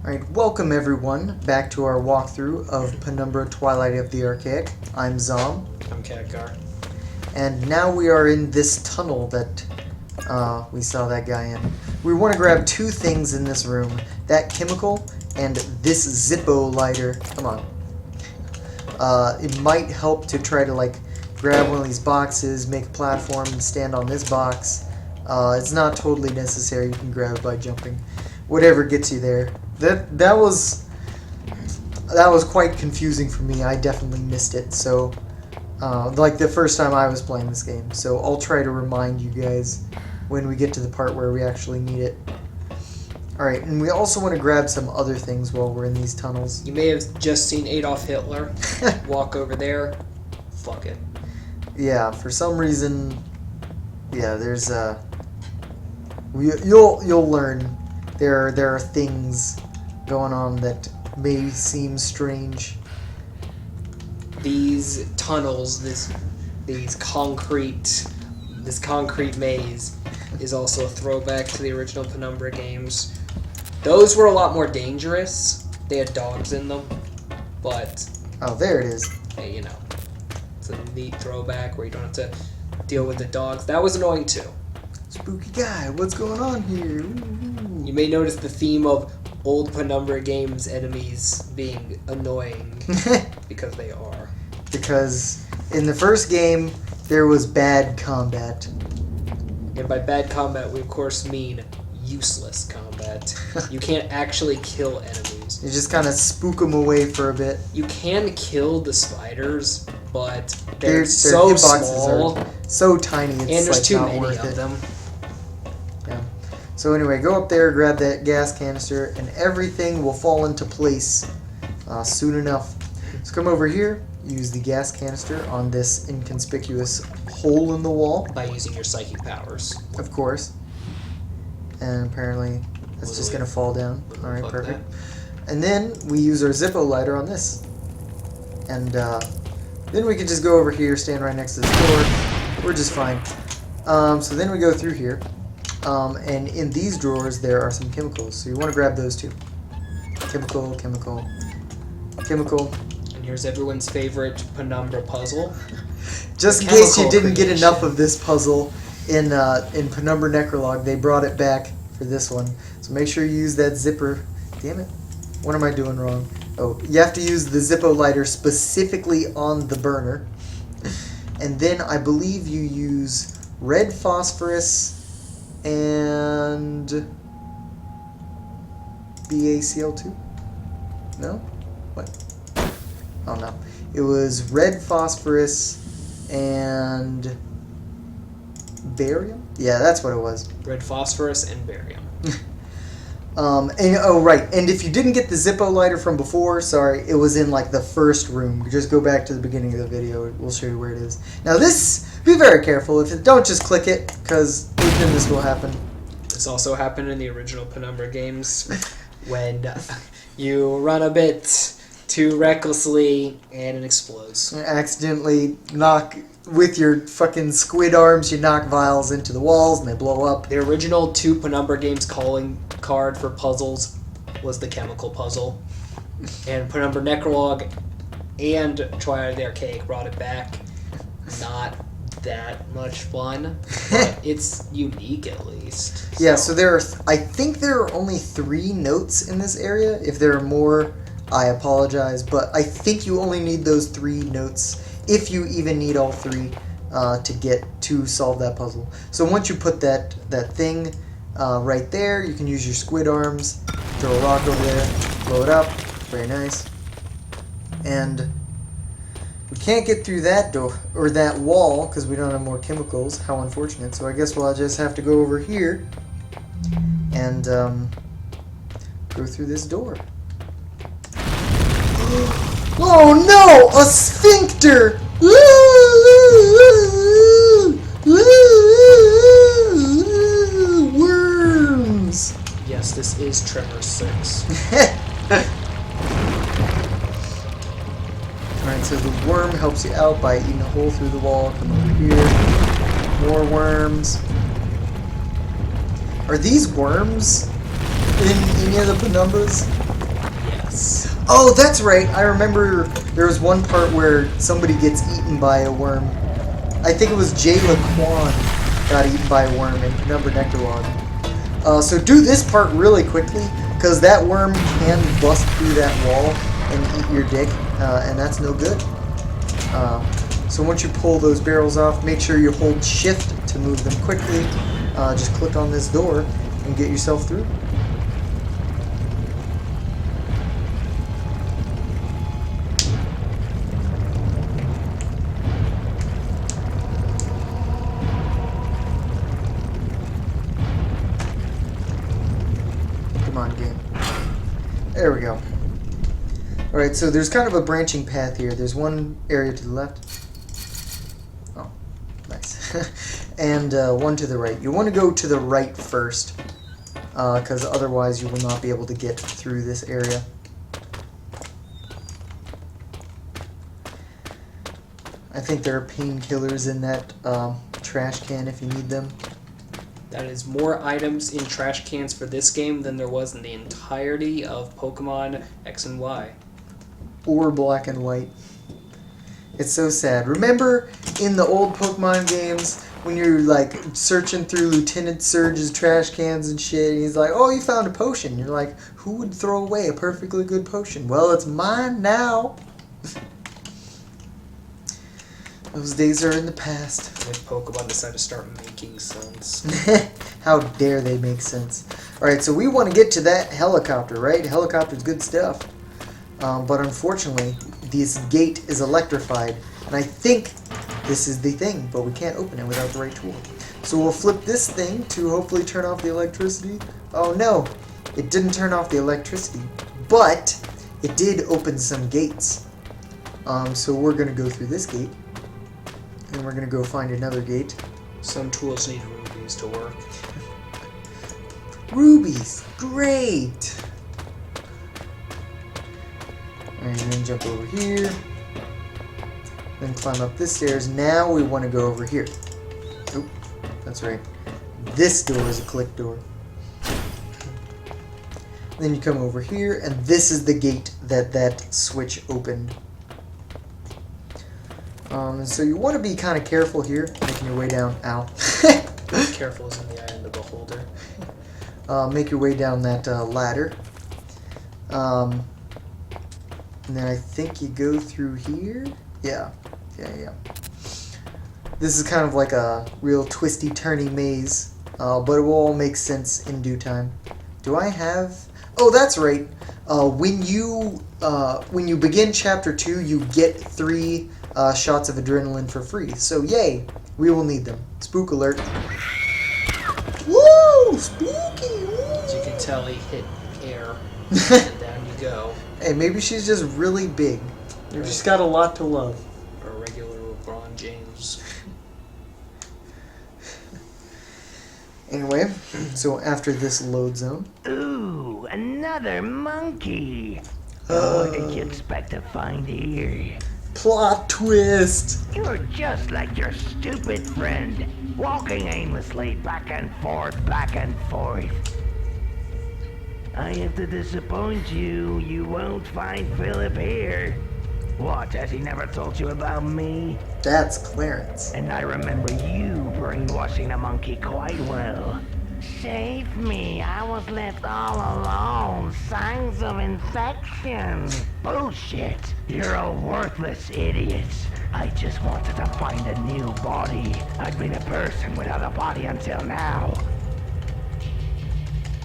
Alright, welcome everyone back to our walkthrough of Penumbra, Twilight of the Archaic. I'm Zom. I'm Khadgar. And now we are in this tunnel that we saw that guy in. We want to grab two things in this room. That chemical and this Zippo lighter. Come on. It might help to try to grab one of these boxes, make a platform, and stand on this box. It's not totally necessary. You can grab it by jumping. Whatever gets you there. That was quite confusing for me. I definitely missed it. So, like the first time I was playing this game. So I'll try to remind you guys when we get to the part where we actually need it. Alright, and we also want to grab some other things while we're in these tunnels. You may have just seen Adolf Hitler walk over there. Fuck it. Yeah, for some reason, yeah, there's you'll learn there are things going on that may seem strange. These tunnels, this concrete maze is also a throwback to the original Penumbra games. Those were a lot more dangerous. They had dogs in them, but oh, there it is. hey, you know, it's a neat throwback where you don't have to deal with the dogs. That was annoying too. Spooky guy, what's going on here? Ooh. You may notice the theme of old Penumbra games enemies being annoying because they are. Because in the first game there was bad combat. And by bad combat, we of course mean useless combat. You can't actually kill enemies. You just kind of spook them away for a bit. You can kill the spiders, but they're Their so hitboxes small, are so tiny. It's and there's too not many worth of it. them. Yeah. So anyway, go up there, grab that gas canister, and everything will fall into place soon enough. So come over here, use the gas canister on this inconspicuous hole in the wall. By using your psychic powers. Of course. And apparently that's just going to fall down. Alright, perfect. And then we use our Zippo lighter on this. And then we can just go over here, stand right next to this door. We're just fine. So then we go through here. And in these drawers there are some chemicals. So you want to grab those too. Chemical. And here's everyone's favorite Penumbra puzzle. Just in case you didn't get enough of this puzzle in Penumbra Necrolog, they brought it back for this one. So make sure you use that zipper. Damn it. What am I doing wrong? Oh, you have to use the Zippo lighter specifically on the burner. And then I believe you use red phosphorus and BaCl2? No? What? Oh no. It was red phosphorus and barium? Yeah, that's what it was. Red phosphorus and barium. Oh right, and if you didn't get the Zippo lighter from before, sorry, it was in the first room. Just go back to the beginning of the video, we'll show you where it is. Now this, be very careful, don't just click it, because then this will happen. This also happened in the original Penumbra games when you run a bit too recklessly and it explodes. Accidentally knock, with your fucking squid arms, you knock vials into the walls and they blow up. The original two Penumbra games calling card for puzzles was the chemical puzzle. And Penumbra Necrolog and Twilight of the Archaic brought it back. Not that much fun, but it's unique at least. Yeah, so there are, I think there are only 3 notes in this area. If there are more, I apologize, but I think you only need those 3 notes, if you even need all 3 to solve that puzzle. So once you put that thing right there, you can use your squid arms, throw a rock over there, blow it up, very nice. And we can't get through that door or that wall because we don't have more chemicals. How unfortunate. So I guess we'll just have to go over here and go through this door. Oh no! A sphincter! Worms! Yes, this is Tremor 6. Alright, so the worm helps you out by eating a hole through the wall. Come over here. More worms. Are these worms in any of the Penumbras? Oh, that's right. I remember there was one part where somebody gets eaten by a worm. I think it was Jayla Kwan got eaten by a worm in Penumbra Necrolog. So do this part really quickly, because that worm can bust through that wall and eat your dick, and that's no good. So once you pull those barrels off, make sure you hold shift to move them quickly. Just click on this door and get yourself through. Come on, game. There we go. Alright, so there's kind of a branching path here. There's one area to the left. Oh, nice. And one to the right. You want to go to the right first, because otherwise you will not be able to get through this area. I think there are painkillers in that trash can if you need them. That is more items in trash cans for this game than there was in the entirety of Pokemon X and Y. Or Black and White. It's so sad. Remember in the old Pokemon games when you're like searching through Lieutenant Surge's trash cans and shit, and he's like, oh, you found a potion. You're like, who would throw away a perfectly good potion? Well, it's mine now. Those days are in the past. If Pokemon decide to start making sense. How dare they make sense. Alright, so we want to get to that helicopter, right? Helicopter's good stuff. But unfortunately, this gate is electrified. And I think this is the thing, but we can't open it without the right tool. So we'll flip this thing to hopefully turn off the electricity. Oh no, it didn't turn off the electricity. But it did open some gates. So we're going to go through this gate. And we're going to go find another gate. Some tools need rubies to work. Rubies! Great! Alright, and then jump over here. Then climb up this stairs. Now we want to go over here. Oop, that's right. This door is a click door. Then you come over here, and this is the gate that switch opened. So you want to be kind of careful here, making your way down. Ow. Careful is in the eye of the beholder. Make your way down that ladder. And then I think you go through here. Yeah. This is kind of like a real twisty, turny maze, but it will all make sense in due time. Do I have? Oh, that's right. When you begin chapter 2, you get 3 shots of adrenaline for free. So yay, we will need them. Spook alert. Woo! Spooky! Woo! As you can tell, he hit air, and down you go. Hey, maybe she's just really big. She's got a lot to love. Or a regular LeBron James. Anyway, so after this load zone. Ooh, another monkey. What did you expect to find here? Plot twist! You're just like your stupid friend, walking aimlessly back and forth, back and forth. I have to disappoint you. You won't find Philip here. What, has he never told you about me? That's Clarence. And I remember you brainwashing the monkey quite well. Save me, I was left all alone. Signs of infection. Bullshit. You're a worthless idiot. I just wanted to find a new body. I'd been a person without a body until now.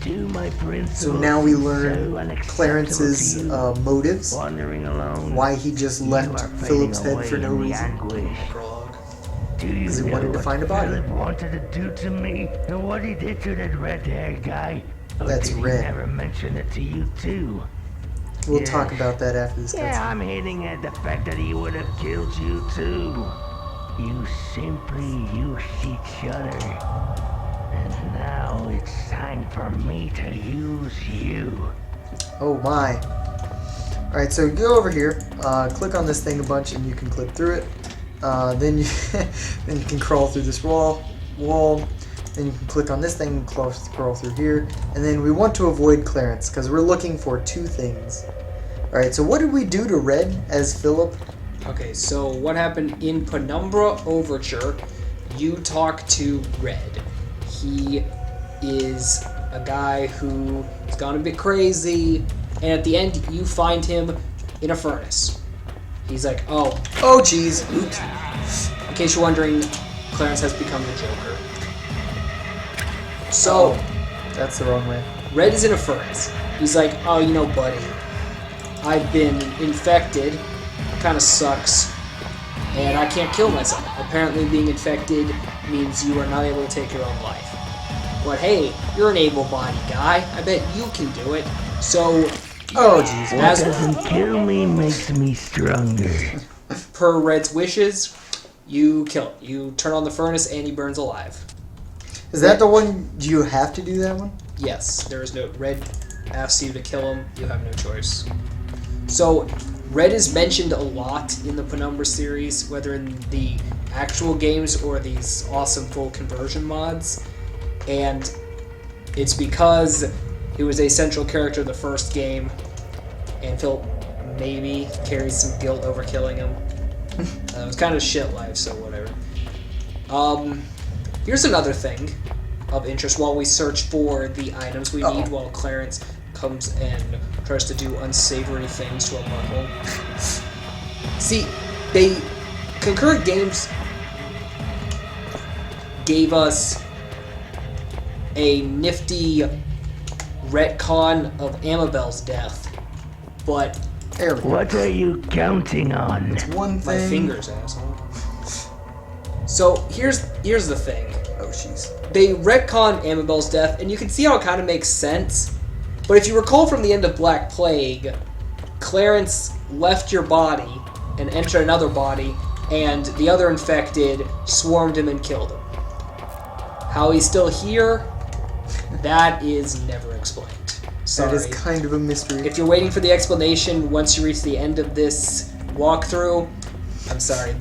To my principles. So now we learn Clarence's motives. Wandering alone. Why he just left Philip's head for no reason. Because he wanted to find a body. Philip wanted to do to me, and what he did to that red-haired guy. That's did red. He never mentioned it to you too. We'll talk about that after this cutscene. Yeah, I'm hinting at the fact that he would have killed you too. You simply used each other. And now it's time for me to use you. Oh my. Alright, so go over here, click on this thing a bunch and you can clip through it. Then you then you can crawl through this wall. Then you can click on this thing and crawl through here. And then we want to avoid Clarence because we're looking for 2 things. Alright, so what did we do to Red as Philip? Okay, so what happened in Penumbra Overture, you talk to Red. He is a guy who's gone a bit crazy, and at the end you find him in a furnace. He's like, oh, Jeez. oops. In case you're wondering, Clarence has become the Joker. So, That's the wrong way. Red is in a furnace. He's like, oh, you know, buddy, I've been infected. It kind of sucks. And I can't kill myself. Apparently being infected means you are not able to take your own life. But hey, you're an able-bodied guy. I bet you can do it. So, Jeez. What doesn't kill me makes me stronger. per Red's wishes, you kill him. You turn on the furnace and he burns alive. Is that the one? Do you have to do that one? Yes, there is no... Red asks you to kill him. You have no choice. So, Red is mentioned a lot in the Penumbra series, whether in the actual games or these awesome full conversion mods. And it's because he was a central character in the first game, and Phil maybe carries some guilt over killing him. It was kind of shit life, so whatever. Here's another thing of interest while we search for the items we need while Clarence comes and tries to do unsavory things to a butthole. See, concurrent games gave us a nifty retcon of Amabel's death, but There we go. What are you counting on? One my thing. fingers, asshole. So here's the thing. Oh, jeez. They retcon Amabel's death, and you can see how it kind of makes sense. But if you recall from the end of Black Plague, Clarence left your body and entered another body, and the other infected swarmed him and killed him. How he's still here, that is never explained. Sorry. That is kind of a mystery. If you're waiting for the explanation once you reach the end of this walkthrough, I'm sorry.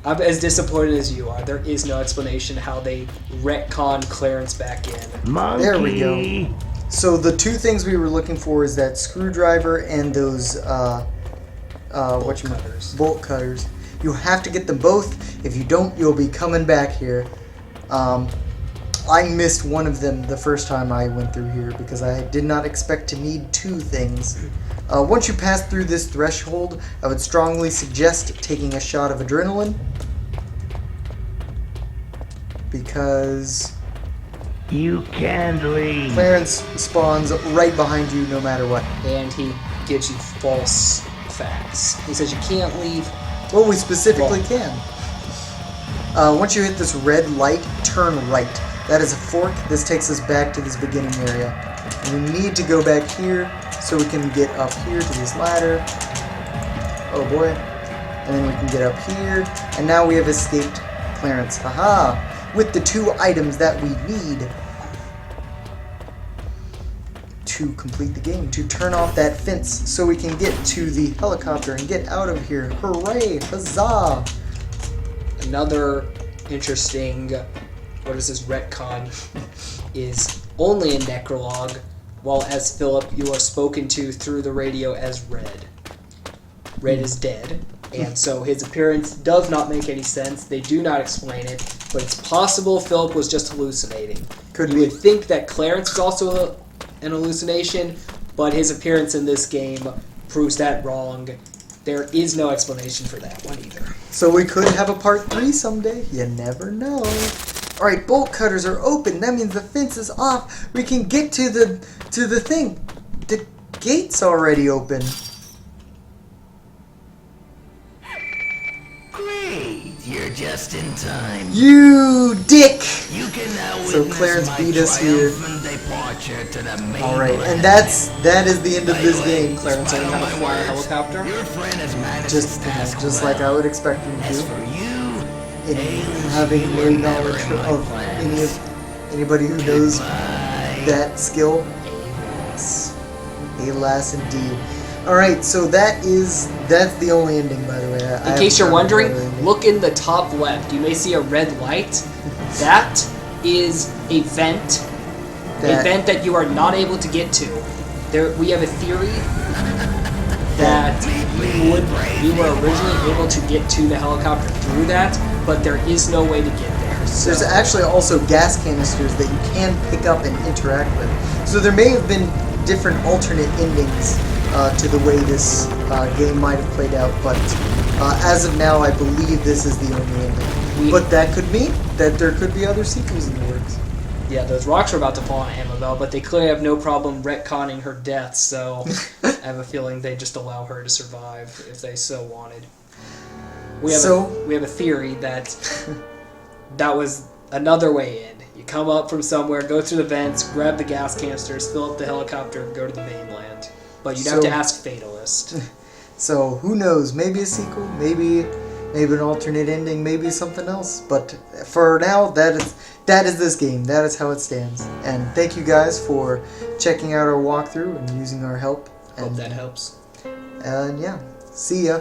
I'm as disappointed as you are. There is no explanation how they retcon Clarence back in. Monkey. There we go. So the two things we were looking for is that screwdriver and those bolt cutters. You have to get them both. If you don't, you'll be coming back here. I missed one of them the first time I went through here because I did not expect to need two things. Once you pass through this threshold, I would strongly suggest taking a shot of adrenaline because You can't leave. Clarence spawns right behind you no matter what. And he gives you false facts. He says you can't leave. Well, we specifically can. Once you hit this red light, turn right. That is a fork. This takes us back to this beginning area. And we need to go back here so we can get up here to this ladder. Oh boy. And then we can get up here. And now we have escaped Clarence. Haha! With the two items that we need to complete the game, to turn off that fence so we can get to the helicopter and get out of here. Hooray! Huzzah! Another interesting, what is this, retcon, is only in Necrolog, while as Philip you are spoken to through the radio as Red. Red is dead, and so his appearance does not make any sense. They do not explain it, but it's possible Philip was just hallucinating. Could You be. would think that Clarence was also an hallucination, but his appearance in this game proves that wrong. There is no explanation for that one either. So we could have a part 3 someday. You never know. Alright, bolt cutters are open. That means the fence is off. We can get to the thing. The gate's already open. Great, you're just in time. You dick! You can now So witness Clarence my beat us here. triumphant departure to the main Alright, and planet. that is the end of this game. Clarence learned how to fly a helicopter. Your friend has managed his task Just well. like I would expect him As to. for you, In Aliens, having you no were never knowledge in my of plans. anybody who knows Bye. that skill. Alas, indeed. Alright, so that's the only ending, by the way. In case you're wondering, look in the top left. You may see a red light. That is a vent. A vent that you are not able to get to. We have a theory that we were originally able to get to the helicopter through that, but there is no way to get there. So. There's actually also gas canisters that you can pick up and interact with. So there may have been different alternate endings to the way this game might have played out, but as of now, I believe this is the only ending. But that could mean that there could be other sequels in the works. Yeah, those rocks are about to fall on Amabel, but they clearly have no problem retconning her death, so I have a feeling they just allow her to survive if they so wanted. We have a theory that that was another way in. You come up from somewhere, go through the vents, grab the gas canisters, fill up the helicopter, and go to the mainland. But you'd have to ask Fatalist. So who knows? Maybe a sequel, maybe an alternate ending, maybe something else. But for now, that is this game. That is how it stands. And thank you guys for checking out our walkthrough and using our help. Hope that helps. And yeah, see ya.